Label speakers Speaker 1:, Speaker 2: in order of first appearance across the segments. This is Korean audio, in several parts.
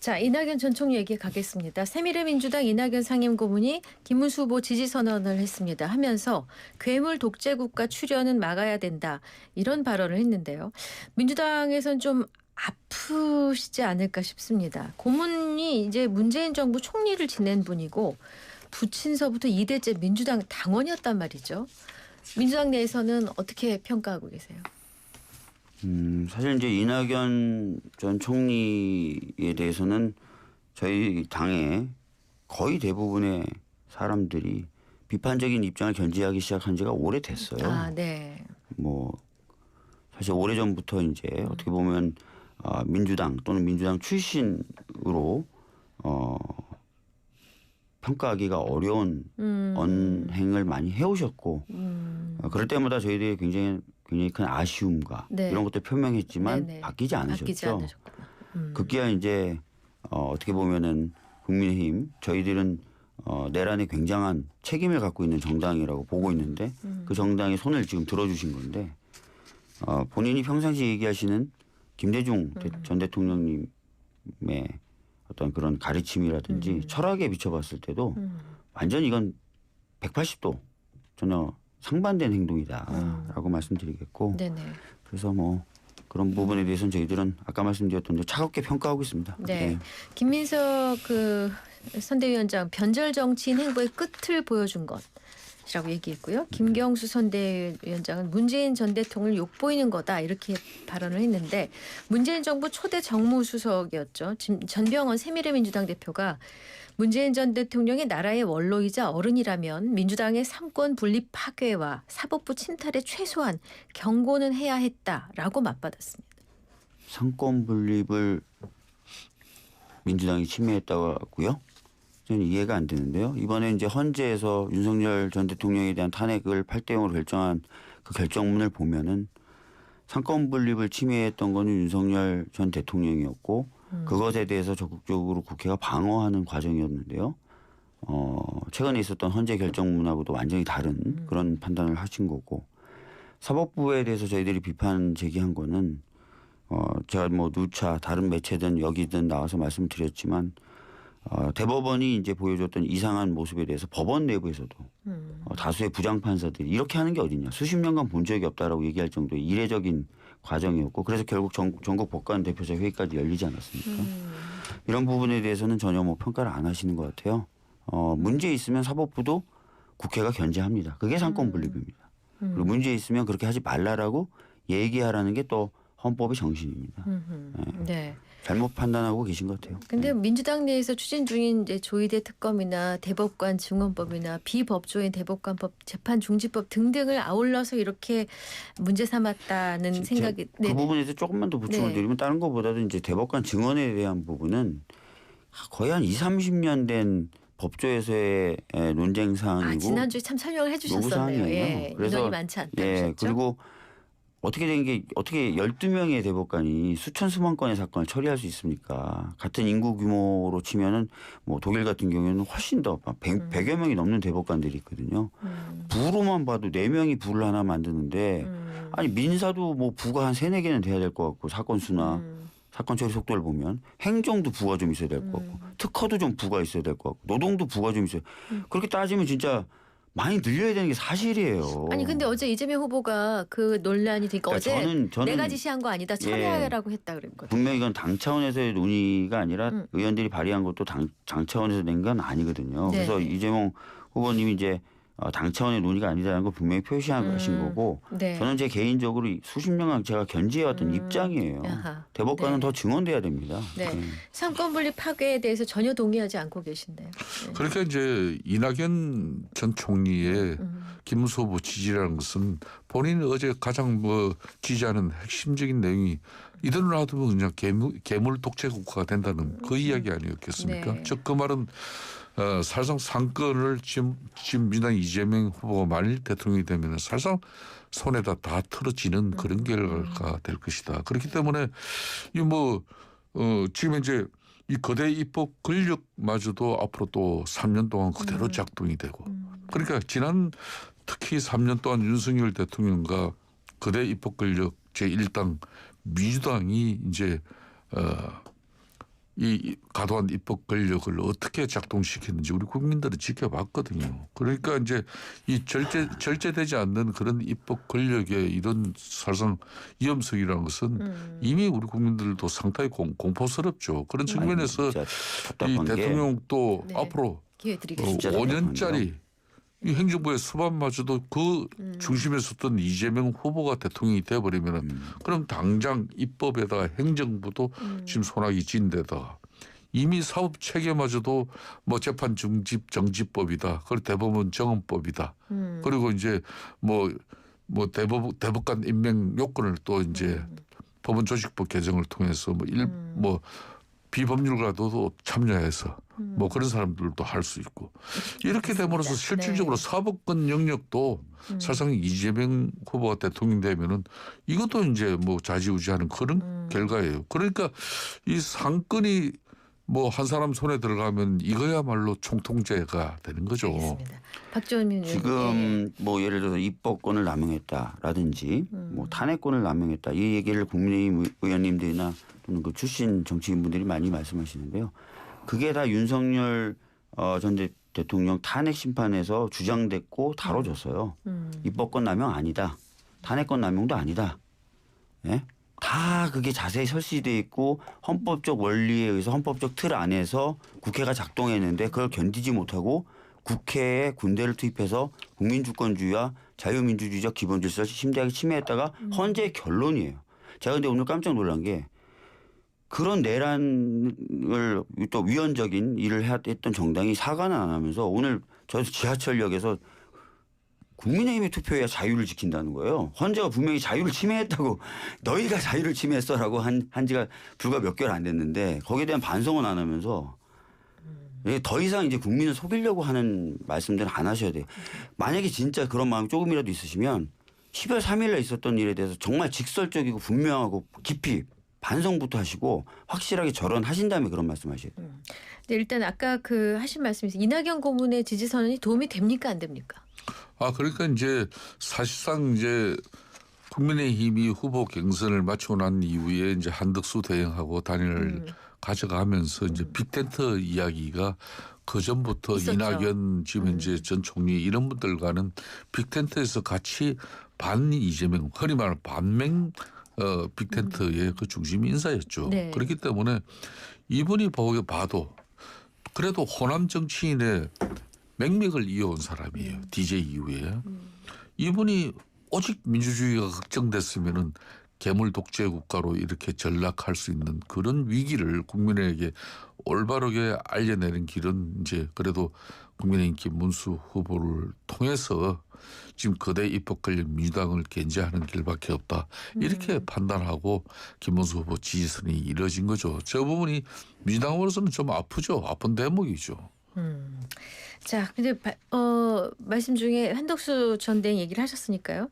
Speaker 1: 자, 이낙연 전 총리 얘기 가겠습니다. 새미래민주당 이낙연 상임고문이 김문수 후보 지지 선언을 했습니다. 하면서 괴물 독재국가 출현은 막아야 된다. 이런 발언을 했는데요. 민주당에선 좀 아프시지 않을까 싶습니다. 고문이 이제 문재인 정부 총리를 지낸 분이고 부친서부터 2대째 민주당 당원이었단 말이죠. 민주당 내에서는 어떻게 평가하고 계세요?
Speaker 2: 사실 이제 이낙연 전 총리에 대해서는 저희 당의 거의 대부분의 사람들이 비판적인 입장을 견지하기 시작한 지가 오래됐어요.
Speaker 1: 아, 네.
Speaker 2: 뭐 사실 오래전부터 이제 어떻게 보면 민주당 또는 민주당 출신으로 평가하기가 어려운 언행을 많이 해오셨고 그럴 때마다 저희들이 굉장히 큰 아쉬움과
Speaker 1: 네.
Speaker 2: 이런 것도 표명했지만
Speaker 1: 네네.
Speaker 2: 바뀌지
Speaker 1: 바뀌지
Speaker 2: 않으셨죠.
Speaker 1: 않으셨구나.
Speaker 2: 급기야 이제 어떻게 보면은 국민의힘 저희들은 내란에 굉장한 책임을 갖고 있는 정당이라고 보고 있는데 그 정당의 손을 지금 들어주신 건데 본인이 평상시 얘기하시는 김대중 전 대통령님의 어떤 그런 가르침이라든지 철학에 비춰봤을 때도 완전 이건 180도 전혀 상반된 행동이다라고 말씀드리겠고
Speaker 1: 네네.
Speaker 2: 그래서 뭐 그런 부분에 대해서는 저희들은 아까 말씀드렸던 대로 차갑게 평가하고 있습니다.
Speaker 1: 네. 김민석 선대위원장 변절 정치인 행보의 끝을 보여준 것이라고 얘기했고요. 김경수 선대위원장은 문재인 전 대통령을 욕보이는 거다 이렇게 발언을 했는데 문재인 정부 초대 정무수석이었죠. 전병헌 새미래민주당 대표가 문재인 전 대통령이 나라의 원로이자 어른이라면 민주당의 삼권 분립 파괴와 사법부 침탈에 최소한 경고는 해야 했다라고 맞받았습니다.
Speaker 2: 상권 분립을 민주당이 침해했다고요? 저는 이해가 안 되는데요. 이번에 이제 헌재에서 윤석열 전 대통령에 대한 탄핵을 8대0으로 결정한 그 결정문을 보면은 상권 분립을 침해했던 거는 윤석열 전 대통령이었고 그것에 대해서 적극적으로 국회가 방어하는 과정이었는데요. 최근에 있었던 헌재 결정문하고도 완전히 다른 그런 판단을 하신 거고 사법부에 대해서 저희들이 비판 제기한 거는 제가 뭐 누차 다른 매체든 여기든 나와서 말씀드렸지만 대법원이 이제 보여줬던 이상한 모습에 대해서 법원 내부에서도 다수의 부장판사들이 이렇게 하는 게 어딨냐 수십 년간 본 적이 없다라고 얘기할 정도의 이례적인 과정이었고 그래서 결국 전국 법관 대표자 회의까지 열리지 않았습니까? 이런 부분에 대해서는 전혀 뭐 평가를 안 하시는 것 같아요. 문제 있으면 사법부도 국회가 견제합니다. 그게 상권 분립입니다. 그리고 문제 있으면 그렇게 하지 말라라고 얘기하라는 게 또 헌법의 정신입니다.
Speaker 1: 네.
Speaker 2: 잘못 판단하고 계신 것 같아요.
Speaker 1: 근데 민주당 내에서 추진 중인 이제 조희대 특검이나 대법관 증언법이나 비법조인 대법관법, 재판중지법 등등을 아울러서 이렇게 문제 삼았다는 생각이.
Speaker 2: 그 부분에 대해서 조금만 더 보충을
Speaker 1: 네.
Speaker 2: 드리면 다른 것보다도 이제 대법관 증언에 대한 부분은 거의 한 20-30년 된 법조에서의 논쟁 사항이고
Speaker 1: 지난주에 참 설명을 해주셨었네요. 예,
Speaker 2: 그래서
Speaker 1: 인원이 많지 않다.
Speaker 2: 예, 그리고 어떻게 된 게 어떻게 12명의 대법관이 수천 수만 건의 사건을 처리할 수 있습니까? 같은 인구 규모로 치면은 뭐 독일 같은 경우에는 훨씬 더 100여 명이 넘는 대법관들이 있거든요. 부로만 봐도 4명이 부를 하나 만드는데 아니 민사도 뭐 부가 한 3-4개는 돼야 될 것 같고 사건 수나 사건 처리 속도를 보면 행정도 부가 좀 있어야 될 것 같고 특허도 좀 부가 있어야 될 것 같고 노동도 부가 좀 있어야 그렇게 따지면 진짜 많이 늘려야 되는 게 사실이에요.
Speaker 1: 아니 근데 어제 이재명 후보가 그 논란이 되니까
Speaker 2: 그러니까
Speaker 1: 어제
Speaker 2: 저는
Speaker 1: 내가 지시한 거 아니다 처리하라고 했다 그랬거든요.
Speaker 2: 분명히 이건 당 차원에서의 논의가 아니라 의원들이 발의한 것도 당 차원에서 낸 건 아니거든요.
Speaker 1: 네.
Speaker 2: 그래서 이재명 후보님이 이제 당 차원의 논의가 아니라는 걸 분명히 표시하신 거고
Speaker 1: 네.
Speaker 2: 저는 제 개인적으로 수십 년간 제가 견지해왔던 입장이에요.
Speaker 1: 아하.
Speaker 2: 대법관은
Speaker 1: 네.
Speaker 2: 더 증언돼야 됩니다.
Speaker 1: 네. 상권 분립 파괴에 대해서 전혀 동의하지 않고 계신데요. 네.
Speaker 3: 그러니까 이제 이낙연 전 총리의 김문수 후보 지지라는 것은 본인이 어제 가장 뭐 지지하는 핵심적인 내용이 이대로 놔두면 그냥 괴물 독재 국가가 된다는 그 이야기 아니었겠습니까?
Speaker 1: 네.
Speaker 3: 즉 그 말은 사실상 상권을 지금 민주당 이재명 후보가 만일 대통령이 되면 사실상 손에다 다 틀어지는 그런 결과가 될 것이다. 그렇기 때문에 지금 이제 이 거대 입법 권력마저도 앞으로 또 3년 동안 그대로 작동이 되고 그러니까 특히 3년 동안 윤석열 대통령과 거대 입법 권력 제1당 민주당이 이제 이 과도한 입법 권력을 어떻게 작동시켰는지 우리 국민들은 지켜봤거든요. 그러니까 이제 이 절제되지 않는 그런 입법 권력의 이런 사실상 위험성이라는 것은 이미 우리 국민들도 상당히 공포스럽죠. 그런 측면에서
Speaker 2: 진짜
Speaker 3: 이
Speaker 2: 답답한 게
Speaker 3: 대통령도
Speaker 1: 네.
Speaker 3: 앞으로
Speaker 1: 기회 드리겠습니다.
Speaker 3: 5년짜리 이 행정부의 수반마저도 그 중심에 섰던 이재명 후보가 대통령이 돼버리면은 그럼 당장 입법에다가 행정부도 지금 손아귀 쥔 데다가 이미 사법 체계마저도 뭐 재판 중집 정지법이다. 그리고 대법원 정원법이다. 그리고 이제 뭐 대법관 임명 요건을 또 이제 법원 조직법 개정을 통해서 뭐 비법률가도 참여해서 뭐 그런 사람들도 할 수 있고 이렇게 됨으로써 실질적으로
Speaker 1: 네.
Speaker 3: 사법권 영역도 사실상 이재명 후보가 대통령 되면은 이것도 이제 뭐 좌지우지하는 그런 결과예요. 그러니까 이 상권이 뭐 한 사람 손에 들어가면 이거야말로 총통제가 되는 거죠.
Speaker 1: 알겠습니다. 박지원
Speaker 2: 지금 뭐 예를 들어서 입법권을 남용했다라든지 뭐 탄핵권을 남용했다 이 얘기를 국민의힘 의원님들이나 또는 그 출신 정치인분들이 많이 말씀하시는데요. 그게 다 윤석열 전 대통령 탄핵 심판에서 주장됐고 다뤄졌어요. 입법권 남용 아니다. 탄핵권 남용도 아니다. 예? 다 그게 자세히 설치돼 있고 헌법적 원리에 의해서 헌법적 틀 안에서 국회가 작동했는데 그걸 견디지 못하고 국회에 군대를 투입해서 국민주권주의와 자유민주주의적 기본질서를 심대하게 침해했다가 헌재의 결론이에요. 제가 근데 오늘 깜짝 놀란 게 그런 내란을 또 위헌적인 일을 했던 정당이 사과는 안 하면서 오늘 저 지하철역에서 국민의힘의 투표해야 자유를 지킨다는 거예요. 헌재가 분명히 자유를 침해했다고 너희가 자유를 침해했어라고 한 지가 불과 몇 개월 안 됐는데 거기에 대한 반성은 안 하면서 더 이상 이제 국민을 속이려고 하는 말씀들은 안 하셔야 돼요. 만약에 진짜 그런 마음이 조금이라도 있으시면 12월 3일에 있었던 일에 대해서 정말 직설적이고 분명하고 깊이 반성부터 하시고 확실하게 절언하신 다음에 그런 말씀하셔야 돼요.
Speaker 1: 네, 일단 아까 그 하신 말씀에서 이낙연 고문의 지지 선언이 도움이 됩니까 안 됩니까?
Speaker 3: 그러니까 이제 사실상 이제 국민의힘이 후보 경선을 마치고 난 이후에 이제 한덕수 대행하고 단일을 가져가면서 이제 빅텐트 이야기가 그 전부터
Speaker 1: 있었죠.
Speaker 3: 이낙연 지금 현재 전 총리 이런 분들과는 빅텐트에서 같이 반 이재명 흔히 말하는 반맹 빅텐트의 그 중심 인사였죠.
Speaker 1: 네.
Speaker 3: 그렇기 때문에 이분이 봐도 그래도 호남 정치인의 맥맥을 이어온 사람이에요. DJ 이후에. 이분이 오직 민주주의가 걱정됐으면은 괴물 독재 국가로 이렇게 전락할 수 있는 그런 위기를 국민에게 올바르게 알려내는 길은 이제 그래도 국민의힘 김문수 후보를 통해서 지금 거대 입법 권력 민주당을 견제하는 길밖에 없다. 이렇게 판단하고 김문수 후보 지지선이 이뤄진 거죠. 저 부분이 민주당으로서는 좀 아프죠. 아픈 대목이죠.
Speaker 1: 자, 근데 말씀 중에 한덕수 전 대행 얘기를 하셨으니까요.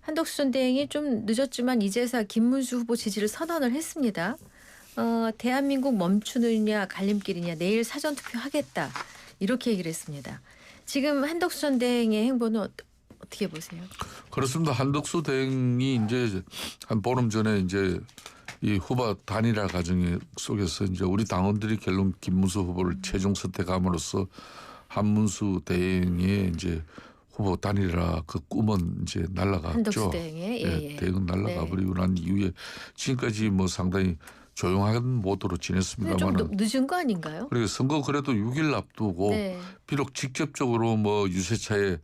Speaker 1: 한덕수 전 대행이 좀 늦었지만 이제서 김문수 후보 지지를 선언을 했습니다. 대한민국 멈추느냐 갈림길이냐 내일 사전투표 하겠다 이렇게 얘기를 했습니다. 지금 한덕수 전 대행의 행보는 어떻게 보세요?
Speaker 3: 그렇습니다. 한덕수 대행이 이제 한 보름 전에 이제 이 후보 단일화 과정 속에서 이제 우리 당원들이 결론 김문수 후보를 최종 선택함으로써 한문수 대행의 이제 후보 단일화 그 꿈은 이제 날아갔죠.
Speaker 1: 한덕수 대행의
Speaker 3: 예, 대행은 날아가 버리고 난 이후에 지금까지 뭐 상당히 조용한 모드로
Speaker 1: 좀
Speaker 3: 지냈습니다만은
Speaker 1: 늦은 거 아닌가요?
Speaker 3: 그리고 선거 그래도 6일 앞두고
Speaker 1: 네.
Speaker 3: 비록 직접적으로 뭐 유세차에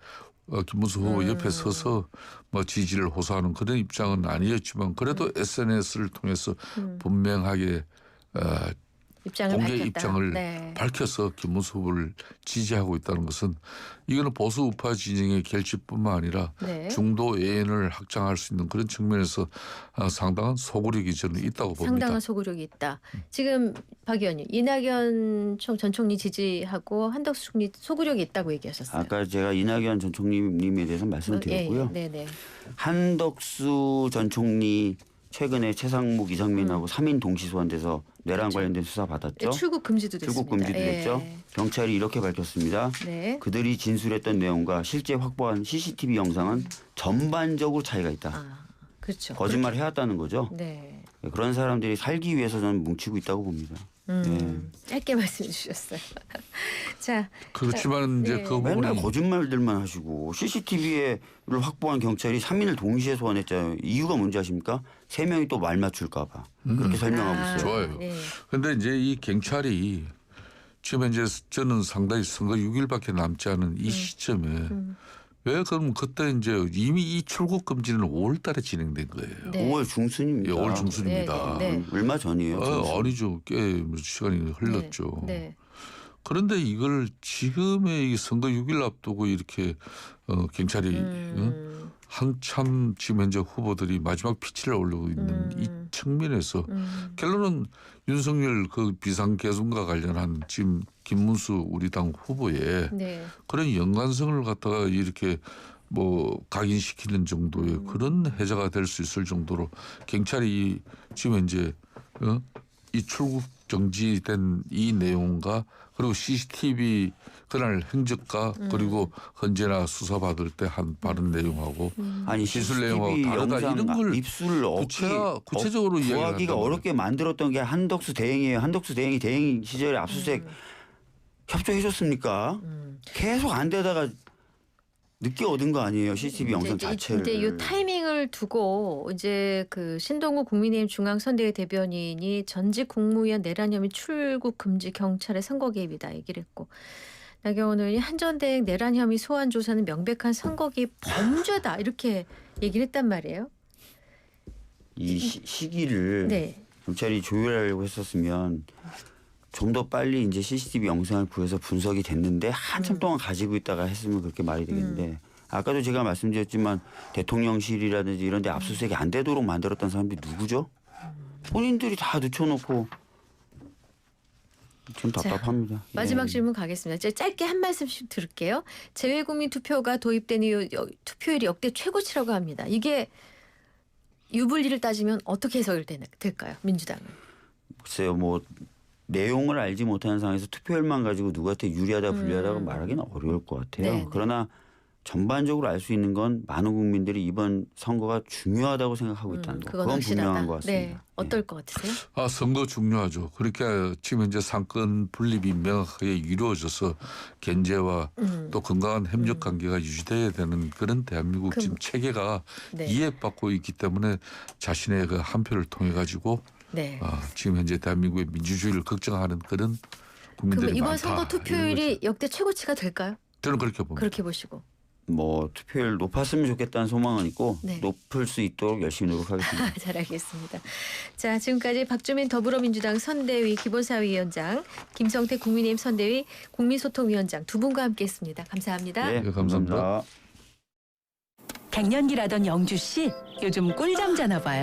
Speaker 3: 김문수 후보 옆에 서서 뭐 지지를 호소하는 그런 입장은 아니었지만 그래도 SNS를 통해서 분명하게
Speaker 1: 입장을
Speaker 3: 공개
Speaker 1: 밝혔다.
Speaker 3: 입장을
Speaker 1: 네.
Speaker 3: 밝혀서 김문수 후보를 지지하고 있다는 것은 이거는 보수 우파 진영의 결집뿐만 아니라
Speaker 1: 네.
Speaker 3: 중도 예언을 확장할 수 있는 그런 측면에서 상당한 소구력이 저는 있다고 봅니다.
Speaker 1: 상당한 소구력이 있다. 지금 박 의원님 이낙연 전 총리 지지하고 한덕수 총리 소구력이 있다고 얘기하셨어요.
Speaker 2: 아까 제가 이낙연 전 총리님에 대해서 말씀드렸고요.
Speaker 1: 네네.
Speaker 2: 한덕수 전 총리 최근에 최상목 이상민하고 3인 동시 소환돼서 내란
Speaker 1: 그렇죠.
Speaker 2: 관련된 수사 받았죠.
Speaker 1: 출국 금지도 됐습니다.
Speaker 2: 출국 금지도
Speaker 1: 예.
Speaker 2: 됐죠. 경찰이 이렇게 밝혔습니다.
Speaker 1: 네.
Speaker 2: 그들이 진술했던 내용과 실제 확보한 CCTV 영상은 전반적으로 차이가 있다.
Speaker 1: 그렇죠.
Speaker 2: 거짓말 해왔다는 거죠.
Speaker 1: 네.
Speaker 2: 그런 사람들이 살기 위해서 저는 뭉치고 있다고 봅니다.
Speaker 1: 짧게 말씀해 주셨어요. 자,
Speaker 3: 그렇지만 이제
Speaker 1: 네.
Speaker 3: 그
Speaker 2: 맨날
Speaker 3: 부분이
Speaker 2: 거짓말들만 하시고 CCTV를 확보한 경찰이 3인을 동시에 소환했잖아요. 이유가 뭔지 아십니까? 3명이 또 말 맞출까 봐. 그렇게 설명하고 있어요.
Speaker 3: 좋아요.
Speaker 1: 네.
Speaker 3: 근데 이제 이 경찰이 지금 이제 저는 상당히 선거 6일밖에 남지 않은 이 시점에 왜 그럼 그때 이제 이미 이 출국 금지는 5월달에 진행된 거예요.
Speaker 1: 네.
Speaker 2: 5월 중순입니다.
Speaker 3: 예, 5월 중순입니다.
Speaker 1: 네, 네.
Speaker 2: 얼마 전이에요. 중순.
Speaker 3: 아니죠. 꽤 시간이 흘렀죠.
Speaker 1: 네.
Speaker 3: 그런데 이걸 지금의 이 선거 6일 앞두고 이렇게 경찰이 한참 지금 현재 후보들이 마지막 피치를 올리고 있는 이 측면에서 결론은 윤석열 그 비상계엄과 관련한 지금 김문수 우리 당 후보의
Speaker 1: 네.
Speaker 3: 그런 연관성을 갖다가 이렇게 뭐 각인시키는 정도의 그런 해자가 될 수 있을 정도로 경찰이 지금 현재 이 출국 정지된 이 내용과 그리고 CCTV 그날 행적과 그리고 헌재나 수사받을 때 한 바른 내용하고
Speaker 2: 아니
Speaker 3: 기술 내용하고
Speaker 2: CCTV
Speaker 3: 다르다
Speaker 2: 영상
Speaker 3: 이런 걸
Speaker 2: 입수를
Speaker 3: 구체적으로 이야기를
Speaker 2: 구하기가
Speaker 3: 한단
Speaker 2: 어렵게 만들었던 게 한덕수 대행이에요. 한덕수 대행이 대행 시절에 압수수색 협조해줬습니까? 계속 안 되다가 늦게 얻은 거 아니에요. CCTV 영상 자체를.
Speaker 1: 이제 이 타이밍을 두고 이제 그 신동우 국민의힘 중앙선대위 대변인이 전직 국무위원 내란 혐의 출국 금지 경찰의 선거 개입이다 얘기를 했고 나경원 의원이 한전대행 내란 혐의 소환 조사는 명백한 선거 개입 범죄다 이렇게 얘기를 했단 말이에요.
Speaker 2: 이 시기를
Speaker 1: 네.
Speaker 2: 경찰이 조율하려고 했었으면 좀 더 빨리 이제 CCTV 영상을 구해서 분석이 됐는데 한참 동안 가지고 있다가 했으면 그렇게 말이 되겠는데 아까도 제가 말씀드렸지만 대통령실이라든지 이런 데 압수수색이 안 되도록 만들었던 사람들이 누구죠? 본인들이 다 늦춰놓고 좀 답답합니다.
Speaker 1: 마지막
Speaker 2: 예.
Speaker 1: 질문 가겠습니다. 제가 짧게 한 말씀씩 들을게요. 재외국민 투표가 도입된 이후 투표율이 역대 최고치라고 합니다. 이게 유불리를 따지면 어떻게 해석이 될까요? 민주당은.
Speaker 2: 글쎄요. 뭐 내용을 알지 못하는 상황에서 투표율만 가지고 누구한테 유리하다 불리하다고 말하기는 어려울 것 같아요.
Speaker 1: 네, 네.
Speaker 2: 그러나 전반적으로 알 수 있는 건 많은 국민들이 이번 선거가 중요하다고 생각하고 있다는 거. 그건 분명한 것 같습니다.
Speaker 1: 네. 어떨 것 같으세요?
Speaker 3: 선거 중요하죠. 그러니까 지금 현재 상권 분립이 명확하게 이루어져서 견제와 또 건강한 협력 관계가 유지돼야 되는 그런 대한민국 지금 체계가
Speaker 1: 네.
Speaker 3: 이해받고 있기 때문에 자신의 그 한 표를 통해 가지고
Speaker 1: 네.
Speaker 3: 지금 현재 대한민국의 민주주의를 걱정하는 그런 국민들이
Speaker 1: 그럼 이번
Speaker 3: 많다.
Speaker 1: 선거
Speaker 3: 이런
Speaker 1: 투표율이
Speaker 3: 거죠.
Speaker 1: 역대 최고치가 될까요?
Speaker 3: 저는 그렇게 봅니다.
Speaker 1: 그렇게 보시고.
Speaker 2: 뭐 투표율 높았으면 좋겠다는 소망은 있고
Speaker 1: 네.
Speaker 2: 높을 수 있도록 열심히 노력하겠습니다.
Speaker 1: 잘 알겠습니다. 자, 지금까지 박주민 더불어민주당 선대위 기본사위원장, 김성태 국민의힘 선대위 국민소통위원장 두 분과 함께했습니다. 감사합니다.
Speaker 2: 네,
Speaker 3: 감사합니다.
Speaker 2: 감사합니다.
Speaker 4: 갱년기라던 영주 씨 요즘 꿀잠 자나 봐요.